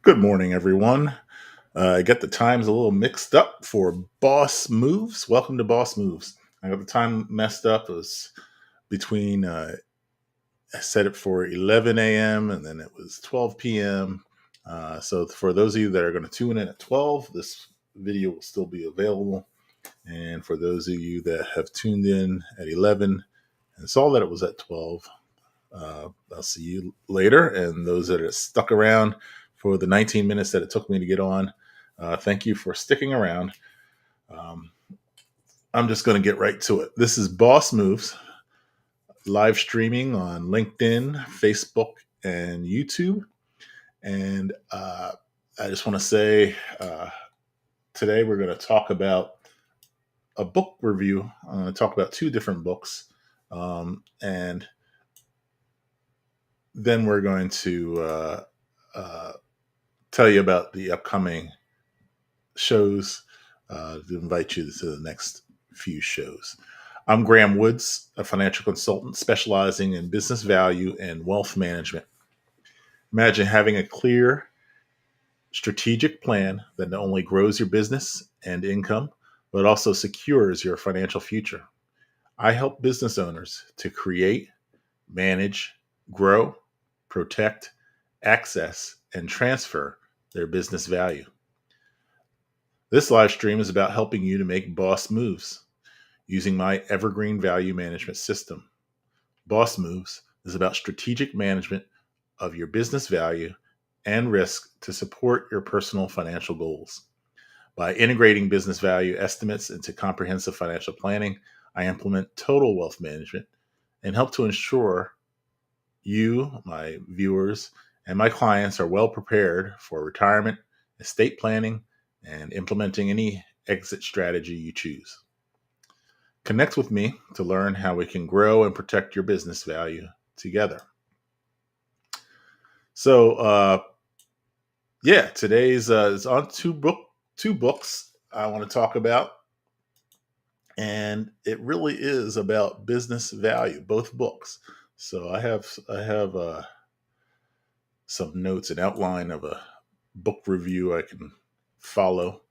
Good morning, everyone. I got the times a little mixed up for Boss Moves. Welcome to Boss Moves. I got the time messed up. It was between, I set it for 11 a.m. and then it was 12 p.m. So, for those of you that are going to tune in at 12, this video will still be available. And for those of you that have tuned in at 11 and saw that it was at 12, I'll see you later. And those that are stuck around for the 19 minutes that it took me to get on, thank you for sticking around. Um, I'm just going to get right to it. This is Boss Moves, live streaming on LinkedIn, Facebook, and YouTube. And I just want to say today we're going to talk about a book review. I'm going to talk about two different books. And then we're going to uh, tell you about the upcoming shows to invite you to the next few shows. I'm Graham Woods, a financial consultant specializing in business value and wealth management. Imagine having a clear strategic plan that not only grows your business and income, but also secures your financial future. I help business owners to create, manage, grow, protect, access, and transfer their business value. This live stream is about helping you to make boss moves using my evergreen value management system. Boss Moves is about strategic management of your business value and risk to support your personal financial goals. By integrating business value estimates into comprehensive financial planning, I implement total wealth management and help to ensure you, my viewers, and my clients are well prepared for retirement, estate planning, and implementing any exit strategy you choose. Connect with me to learn how we can grow and protect your business value together. So, today's is on two books I want to talk about, and it really is about business value. Both books. So I have some notes, an outline of a book review I can follow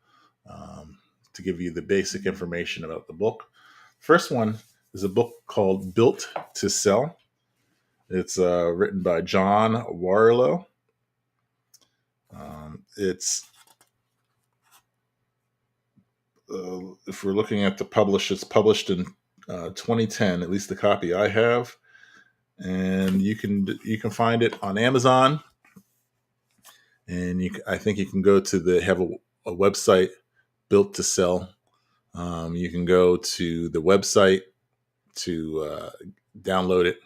to give you the basic information about the book. First one is a book called Built to Sell. It's written by John Warrillow. It's if we're looking at the publish, it's published in 2010, at least the copy I have, and you can find it on Amazon, and I think you can go to a website Built to Sell. You can go to the website to download it.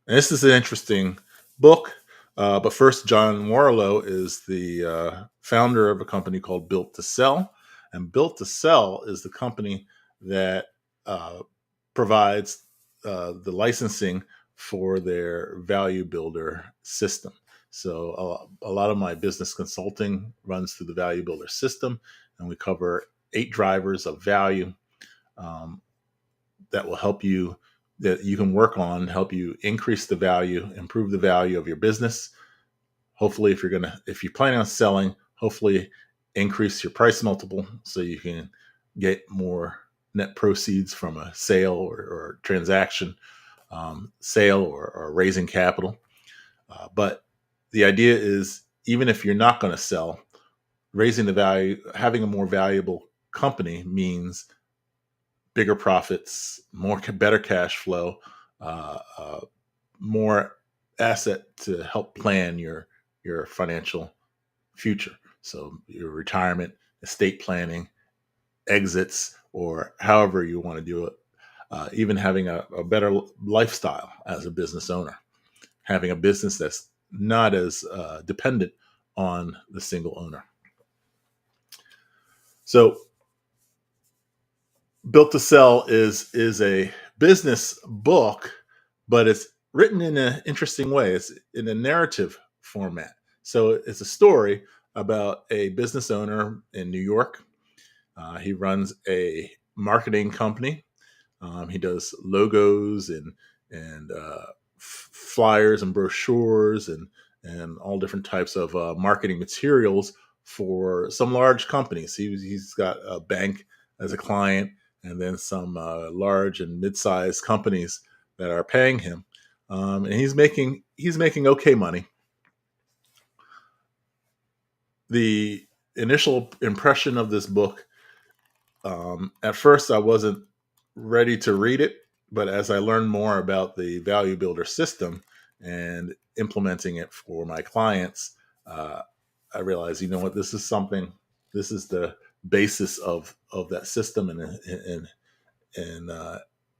And this is an interesting book. But first, John Warrillow is the founder of a company called Built to Sell. And Built to Sell is the company that provides the licensing for their value builder system. So a lot of my business consulting runs through the value builder system, and we cover 8 drivers of value that will help you that you can work on, help you increase the value, improve the value of your business. Hopefully, if you're planning on selling, hopefully increase your price multiple so you can get more net proceeds from a sale or transaction, sale or raising capital. But the idea is, even if you're not going to sell, raising the value, having a more valuable company means bigger profits, better cash flow, more asset to help plan your financial future. So your retirement, estate planning, exits, or however you want to do it. Even having a better lifestyle as a business owner, having a business that's not as dependent on the single owner. So Built to Sell is a business book, but it's written in an interesting way. It's in a narrative format. So it's a story about a business owner in New York. He runs a marketing company. He does logos and flyers and brochures and all different types of marketing materials for some large companies. He's got a bank as a client, and then some large and mid-sized companies that are paying him, and he's making okay money. The initial impression of this book, at first I wasn't ready to read it, but as I learned more about the Value Builder system and implementing it for my clients, uh, I realized, you know what, this is something. This is the basis of that system and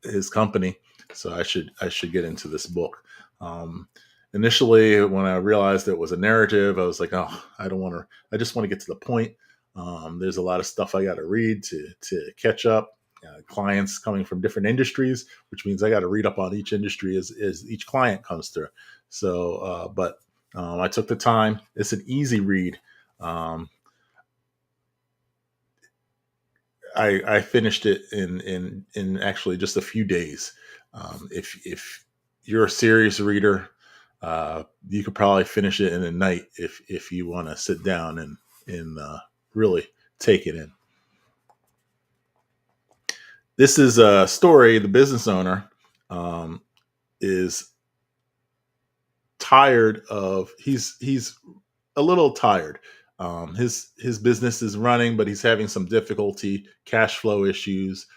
his company. So I should get into this book. Um, Initially, when I realized it was a narrative, I was like, oh, I don't want to. I just want to get to the point. There's a lot of stuff I got to read to catch up. Clients coming from different industries, which means I got to read up on each industry as each client comes through. So, but I took the time. It's an easy read. Um, I finished it in actually just a few days. If you're a serious reader, you could probably finish it in a night if you want to sit down and really take it in. This is a story. The business owner um, is tired of. He's a little tired. His business is running, but he's having some difficulty, cash flow issues.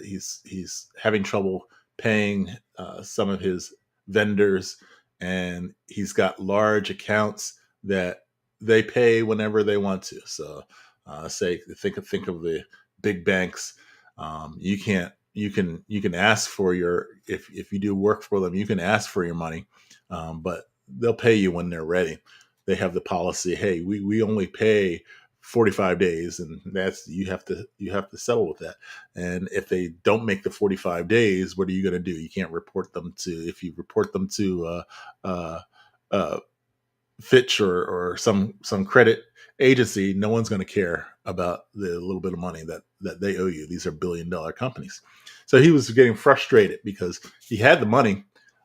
He's having trouble paying some of his vendors, and he's got large accounts that they pay whenever they want to. So, say think of the big banks. You can ask for your if you do work for them, you can ask for your money, but they'll pay you when they're ready. They have the policy, hey, we only pay 45 days, and that's you have to settle with that. And if they don't make the 45 days, what are you going to do? You can't report them to. If you report them to uh, uh, Fitch or some credit agency, no one's going to care about the little bit of money that they owe you. These are billion-dollar companies. So he was getting frustrated because he had the money,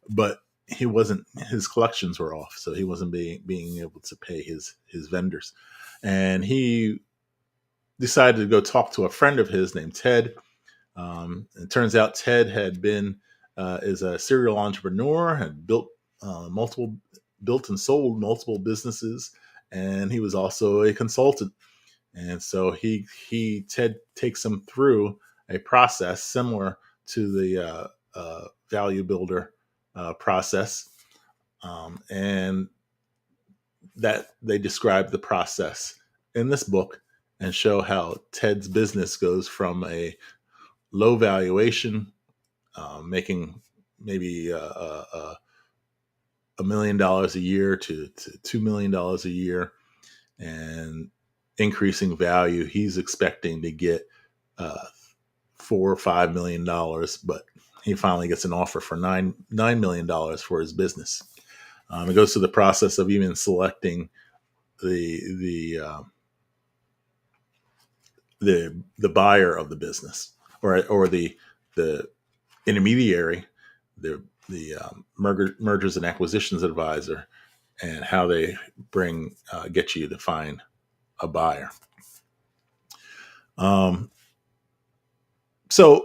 but he wasn't. His collections were off, so he wasn't being able to pay his vendors, and he decided to go talk to a friend of his named Ted. It turns out Ted had been is a serial entrepreneur, had built and sold multiple businesses, and he was also a consultant. And so he Ted takes him through a process similar to the value builder process, and that they describe the process in this book and show how Ted's business goes from a low valuation, making maybe $1 million a year to $2 million a year, and increasing value. He's expecting to get uh, $4 or $5 million, but he finally gets an offer for $9 million for his business. It goes through the process of even selecting the buyer of the business, or the intermediary, the mergers and acquisitions advisor, and how they get you to find a buyer. Um,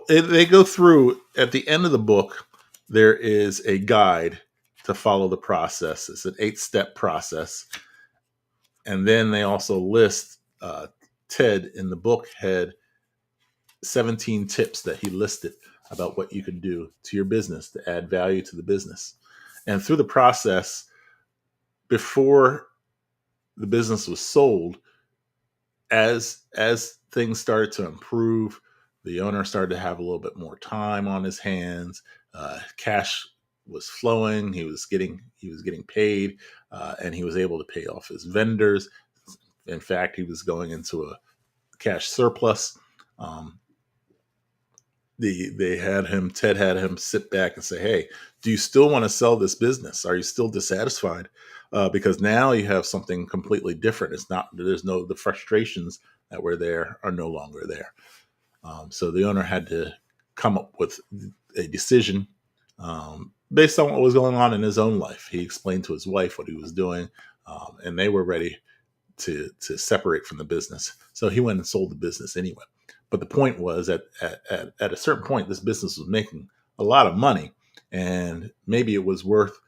they go through at the end of the book. There is a guide to follow the process. It's an 8-step process, and then they also list Ted in the book had 17 tips that he listed about what you could do to your business to add value to the business. And through the process, before the business was sold, as things started to improve, the owner started to have a little bit more time on his hands. Cash was flowing. He was getting paid, and he was able to pay off his vendors. In fact, he was going into a cash surplus. Um, Ted had him sit back and say, "Hey, do you still want to sell this business? Are you still dissatisfied? Because now you have something completely different. The frustrations that were there are no longer there." So the owner had to come up with a decision. based on what was going on in his own life. He explained to his wife what he was doing, and they were ready to separate from the business. So he went and sold the business anyway. But the point was at a certain point, this business was making a lot of money, and maybe it was worth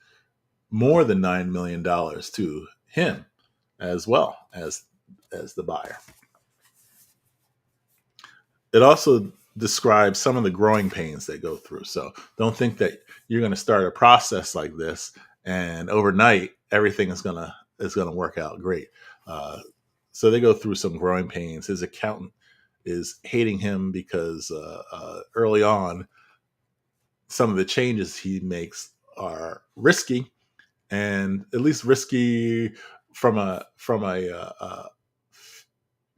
more than $9 million to him as well as the buyer. It also describes some of the growing pains they go through. So don't think that you're going to start a process like this and overnight everything is going to work out great. So they go through some growing pains. His accountant is hating him because early on, some of the changes he makes are risky, and at least risky from a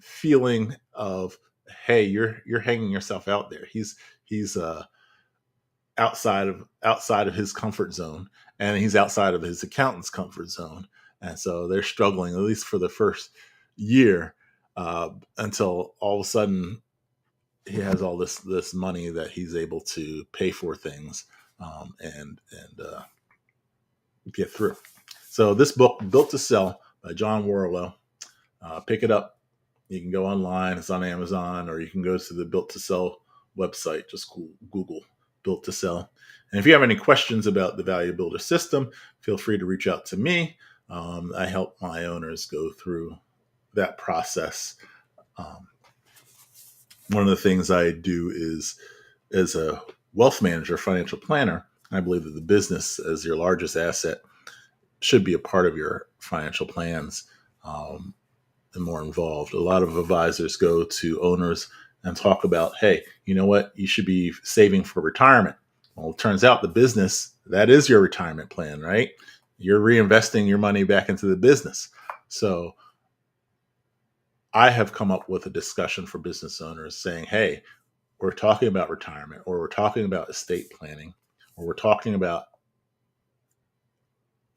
feeling of, hey, you're hanging yourself out there. He's outside of his comfort zone, and he's outside of his accountant's comfort zone, and so they're struggling at least for the first year, until all of a sudden he has all this money that he's able to pay for things, and get through. So this book, Built to Sell by John Warrillow, pick it up. You can go online. It's on Amazon, or you can go to the Built to Sell website. Just Google Built to Sell. And if you have any questions about the Value Builder system, feel free to reach out to me. I help my owners go through that process. One of the things I do is, as a wealth manager, financial planner, I believe that the business as your largest asset should be a part of your financial plans, and more involved. A lot of advisors go to owners and talk about, hey, you know what? You should be saving for retirement. Well, it turns out the business, that is your retirement plan, right? You're reinvesting your money back into the business. So I have come up with a discussion for business owners saying, hey, we're talking about retirement, or we're talking about estate planning, or we're talking about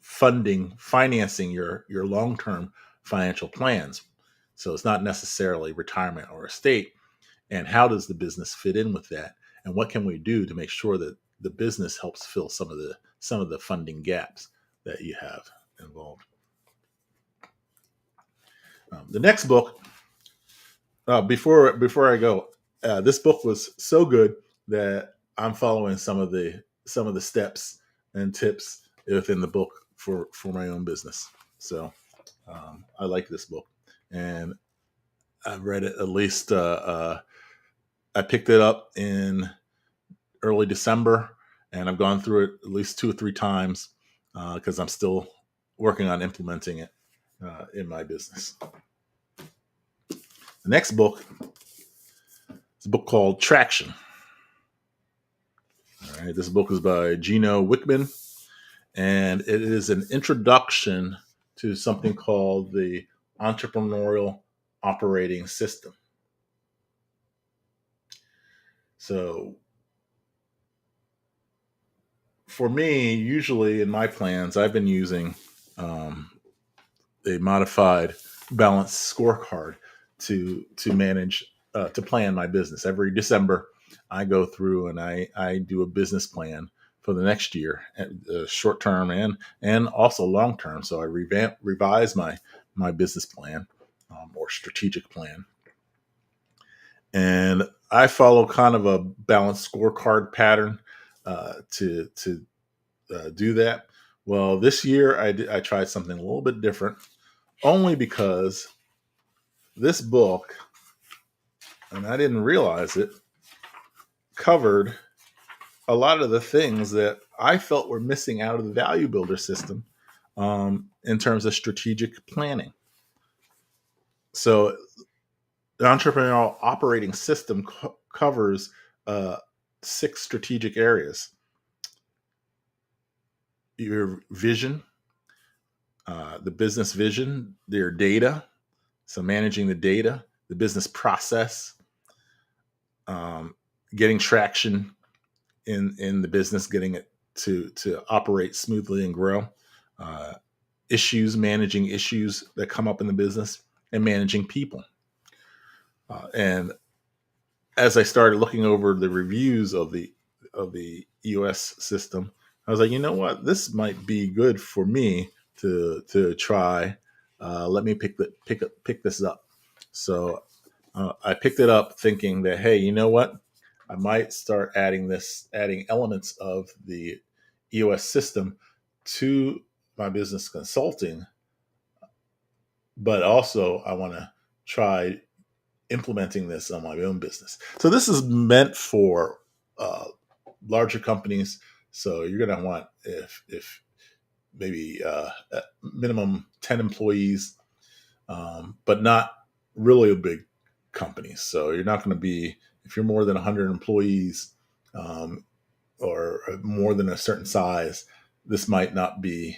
financing your long-term financial plans. So it's not necessarily retirement or estate. And how does the business fit in with that? And what can we do to make sure that the business helps fill some of the funding gaps that you have involved? The next book, before I go, this book was so good that I'm following some of the steps and tips within the book for my own business. So I like this book, and I've read it at least. I picked it up in early December, and I've gone through it at least 2 or 3 times because I'm still working on implementing it in my business. The next book is a book called Traction. All right, this book is by Gino Wickman, and it is an introduction to something called the Entrepreneurial Operating System. So for me, usually in my plans, I've been using a modified balanced scorecard to manage to plan my business. Every December, I go through and I do a business plan for the next year, short term and also long term. So I revise my business plan or strategic plan, and I follow kind of a balanced scorecard pattern to do that. Well, this year I tried something a little bit different, only because this book, and I didn't realize it, covered a lot of the things that I felt were missing out of the Value Builder system in terms of strategic planning. So the Entrepreneurial Operating System covers 6 strategic areas: your vision, the business vision, your data, so managing the data, the business process, getting traction in the business, getting it to operate smoothly and grow, managing issues that come up in the business, and managing people. And as I started looking over the reviews of the EOS system, I was like, you know what, this might be good for me to try. Let me pick this up. So I picked it up thinking that, hey, you know what, I might start adding elements of the EOS system to my business consulting, but also I want to try implementing this on my own business. So this is meant for uh, larger companies. So you're going to want, if maybe minimum 10 employees, but not really a big company. So you're not going to be, if you're more than 100 employees, um, or more than a certain size, this might not be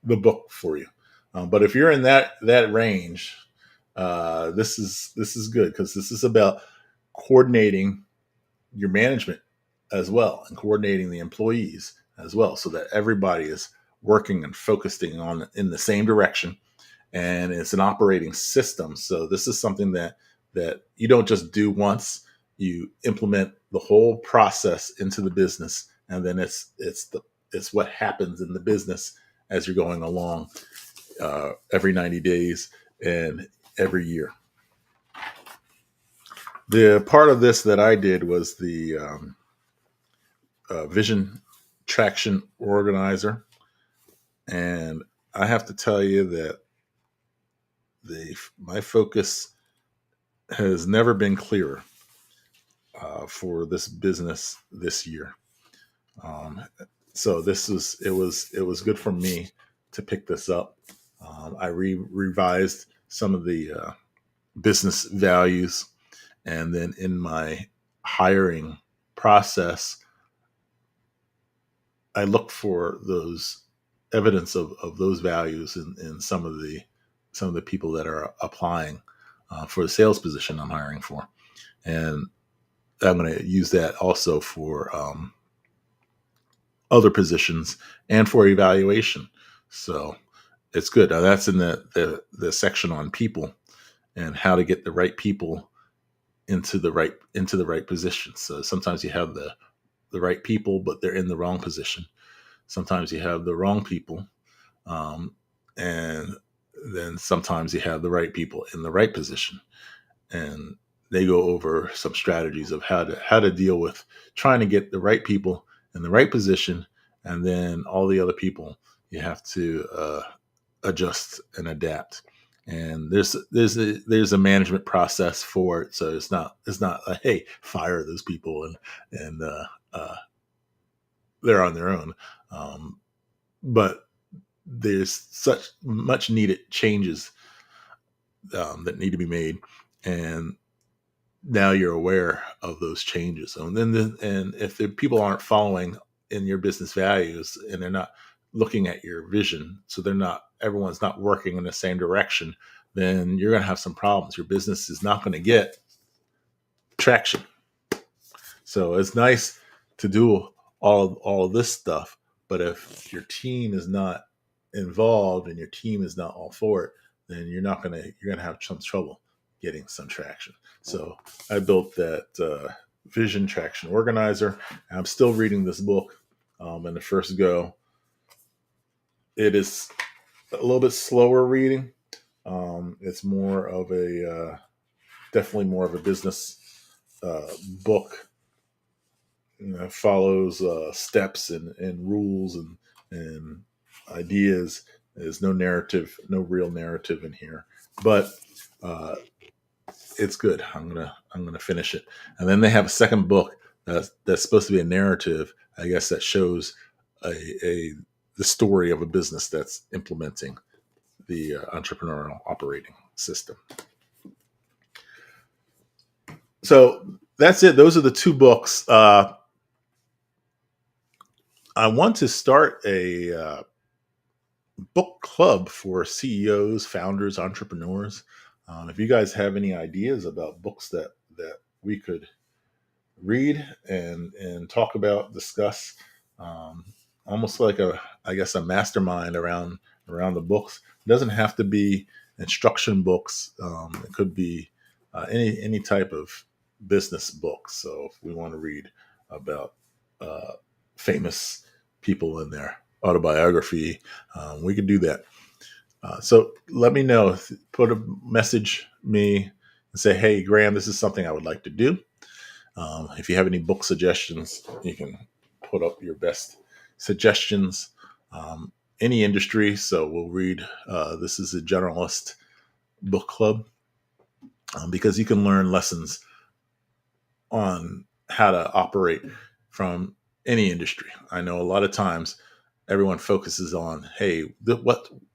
the book for you. But if you're in that range, this is good, because this is about coordinating your management as well, and coordinating the employees as well, so that everybody is working and focusing on in the same direction. And it's an operating system. So this is something that you don't just do once. You implement the whole process into the business, and then it's what happens in the business as you're going along, every 90 days and every year. The part of this that I did was the Vision Traction Organizer, and I have to tell you that my focus has never been clearer for this business this year. Um, so it was good for me to pick this up. I revised some of the business values, and then in my hiring process, I looked for those evidence of those values in some of the people that are applying for the sales position I'm hiring for, and I'm going to use that also for other positions and for evaluation. So it's good. Now that's in the section on people and how to get the right people into the right position. So sometimes you have the right people, but they're in the wrong position. Sometimes you have the wrong people, and then sometimes you have the right people in the right position. And they go over some strategies of how to deal with trying to get the right people in the right position, and then all the other people you have to adjust and adapt. And there's a management process for it, so it's not like, hey, fire those people and they're on their own. But there's such much needed changes that need to be made, and now you're aware of those changes. And then and if the people aren't following in your business values, and they're not looking at your vision, so everyone's not working in the same direction, then you're going to have some problems. Your business is not going to get traction. So it's nice to do all of this stuff, but if your team is not involved and your team is not all for it, then you're gonna have some trouble getting some traction. So I built that Vision Traction Organizer. I'm still reading this book in the first go. It is a little bit slower reading. It's more of definitely more of a business book. Follows steps and rules and ideas. There's no narrative, no real narrative in here, but uh, it's good. I'm gonna finish it, and then they have a second book that's supposed to be a narrative, I guess, that shows a the story of a business that's implementing the entrepreneurial operating system. So that's it. Those are the two books. I want to start a book club for CEOs, founders, entrepreneurs. If you guys have any ideas about books that we could read and talk about, discuss, um, almost like I guess a mastermind around the books. It doesn't have to be instruction books. It could be any type of business book. So if we want to read about famous people in their autobiography. We could do that. So let me know. Put a message me and say, "Hey, Graham, this is something I would like to do." If you have any book suggestions, you can put up your best suggestions. Any industry, so we'll read. This is a generalist book club because you can learn lessons on how to operate from any industry. I know a lot of times everyone focuses on, hey,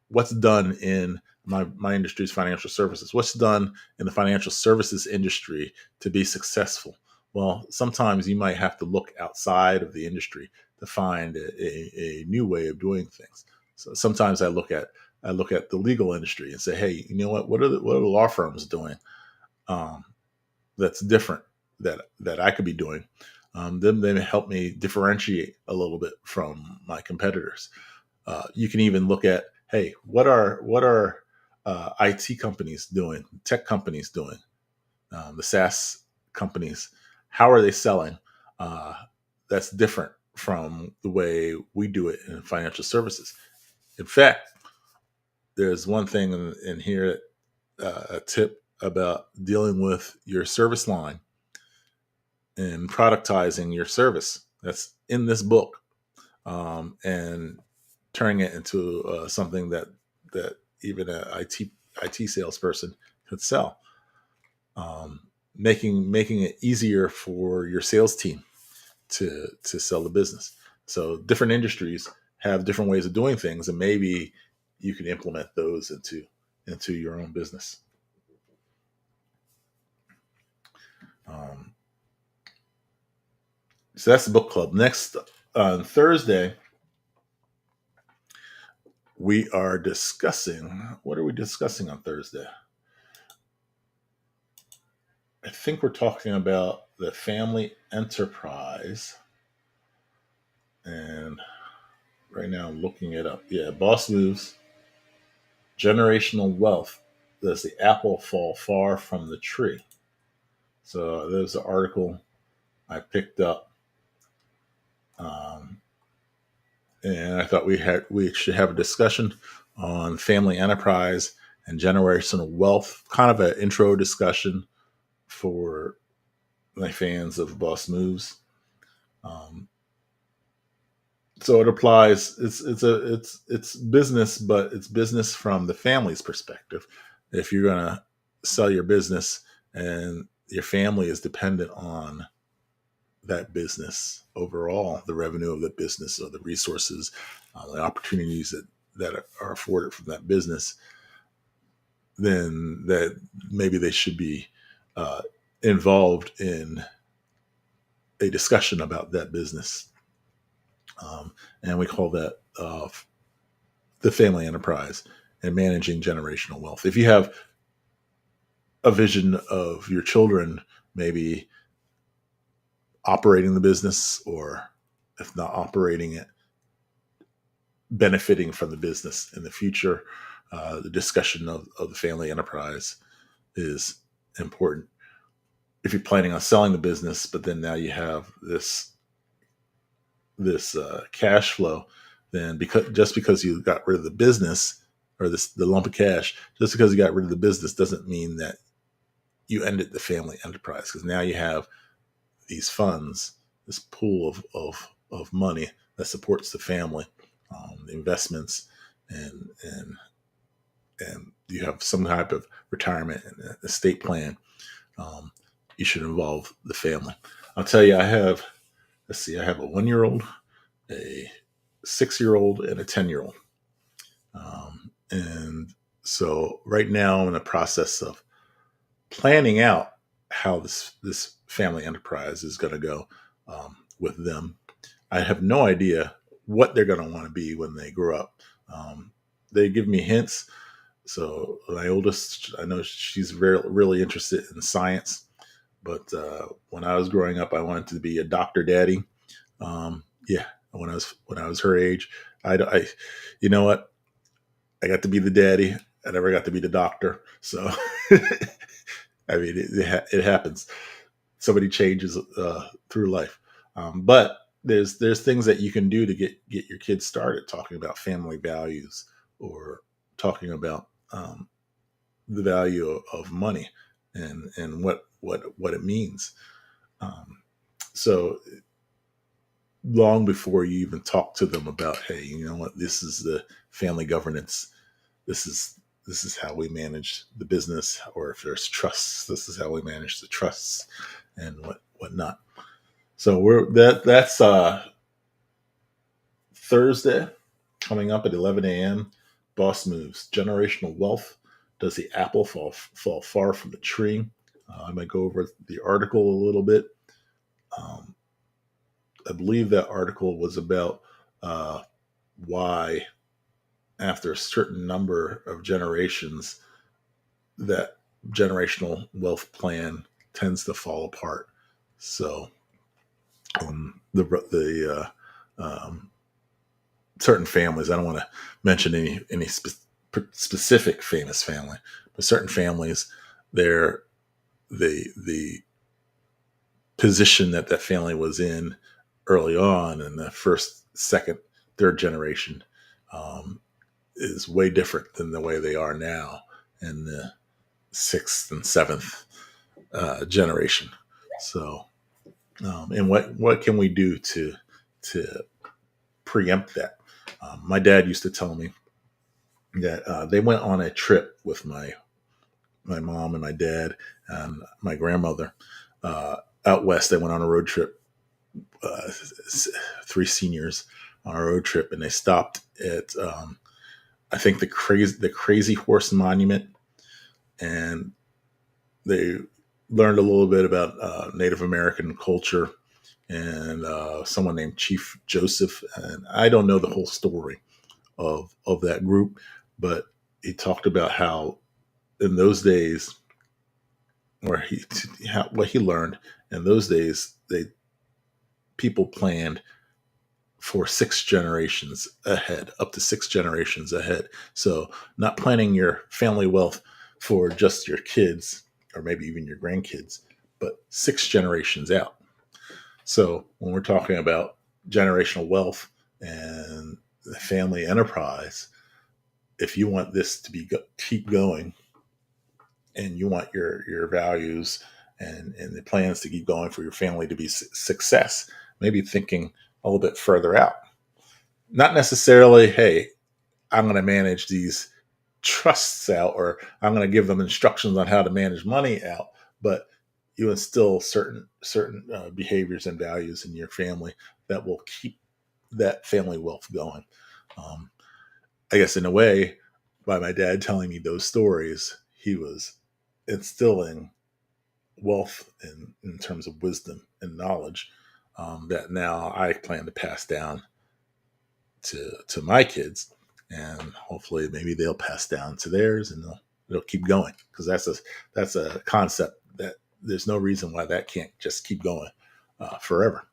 what's done in my industry's financial services? What's done in the financial services industry to be successful? Well, sometimes you might have to look outside of the industry to find a new way of doing things. So sometimes I look at the legal industry and say, hey, you know what are the law firms doing? That's different that I could be doing. Then they help me differentiate a little bit from my competitors. You can even look at, hey, what are IT companies doing, tech companies doing, the SaaS companies? How are they selling? Uh, that's different from the way we do it in financial services. In fact, there's one thing in here, a tip about dealing with your service line and productizing your service that's in this book, and turning it into something that even an IT salesperson could sell. Making it easier for your sales team to sell the business. So different industries have different ways of doing things, and maybe you can implement those into your own business. Um, so that's the book club. Next on Thursday, we are discussing. What are we discussing on Thursday? I think we're talking about the family enterprise. And right now I'm looking it up. Yeah, Boss Moves, Generational Wealth. Does the apple fall far from the tree? So there's an article I picked up. Um, and I thought we should have a discussion on family enterprise and generational wealth, kind of an intro discussion for my fans of Boss Moves. Um, so it applies. It's business, but it's business from the family's perspective. If you're gonna sell your business and your family is dependent on that business overall, the revenue of the business or the resources, the opportunities that are afforded from that business, then that maybe they should be uh, involved in a discussion about that business. And we call that the family enterprise and managing generational wealth. If you have a vision of your children maybe operating the business, or if not operating it, benefiting from the business in the future, the discussion of the family enterprise is important. If you're planning on selling the business, but then now you have this cash flow, then because you got rid of the business, or the lump of cash, just because you got rid of the business doesn't mean that you ended the family enterprise, because now you have these funds, this pool of money that supports the family, the investments, and and you have some type of retirement and estate plan. Um, you should involve the family. I'll tell you, I have a 1 year old, a 6 year old, and a 10 year old. And so right now I'm in the process of planning out how this family enterprise is going to go with them. I have no idea what they're going to want to be when they grow up. They give me hints. So my oldest, I know she's really interested in science, but when I was growing up, I wanted to be a doctor daddy. Yeah, when I was her age, I you know what? I got to be the daddy. I never got to be the doctor. So I mean, it happens. Somebody changes through life, but there's things that you can do to get your kids started talking about family values, or talking about the value of money, and what it means. Um, so long before you even talk to them about, hey, you know what, this is the family governance, this is this is how we manage the business, or if there's trusts, this is how we manage the trusts, and whatnot. So that's Thursday, coming up at 11 a.m. Boss Moves: Generational Wealth. Does the apple fall far from the tree? I might go over the article a little bit. Um, I believe that article was about uh, why, after a certain number of generations, that generational wealth plan tends to fall apart. So the certain families, I don't want to mention any specific famous family, but certain families, they're the position that that family was in early on in the first, second, third generation, um, is way different than the way they are now in the sixth and seventh generation. So, and what can we do to preempt that? My dad used to tell me that they went on a trip with my mom and my dad and my grandmother uh, out west. They went on a road trip, uh, three seniors on a road trip, and they stopped at I think the Crazy Horse Monument, and they learned a little bit about Native American culture, and someone named Chief Joseph. And I don't know the whole story of that group, but he talked about how in those days, where what he learned in those days, they people planned for six generations ahead, up to six generations ahead. So not planning your family wealth for just your kids or maybe even your grandkids, but six generations out. So when we're talking about generational wealth and the family enterprise, if you want this to keep going, and you want your values and the plans to keep going for your family to be success, maybe thinking a little bit further out. Not necessarily, hey, I'm going to manage these trusts out, or I'm going to give them instructions on how to manage money out, but you instill certain behaviors and values in your family that will keep that family wealth going. Um, I guess in a way, by my dad telling me those stories, he was instilling wealth in terms of wisdom and knowledge, that now I plan to pass down to my kids, and hopefully maybe they'll pass down to theirs, and they'll keep going, because that's a concept that there's no reason why that can't just keep going forever.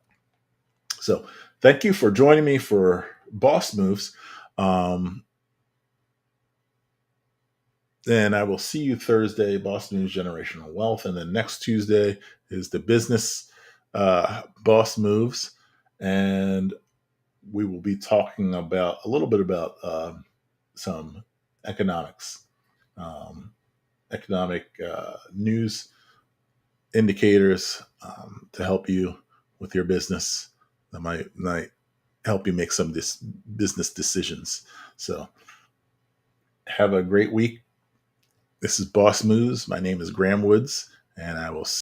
So thank you for joining me for Boss Moves. Um, and I will see you Thursday, Boss News Generational Wealth. And then next Tuesday is the business Boss Moves. And we will be talking about a little bit about some economics, um, economic news indicators, to help you with your business, that might help you make some business decisions. So have a great week. This is Boss Moves. My name is Graham Woods, and I will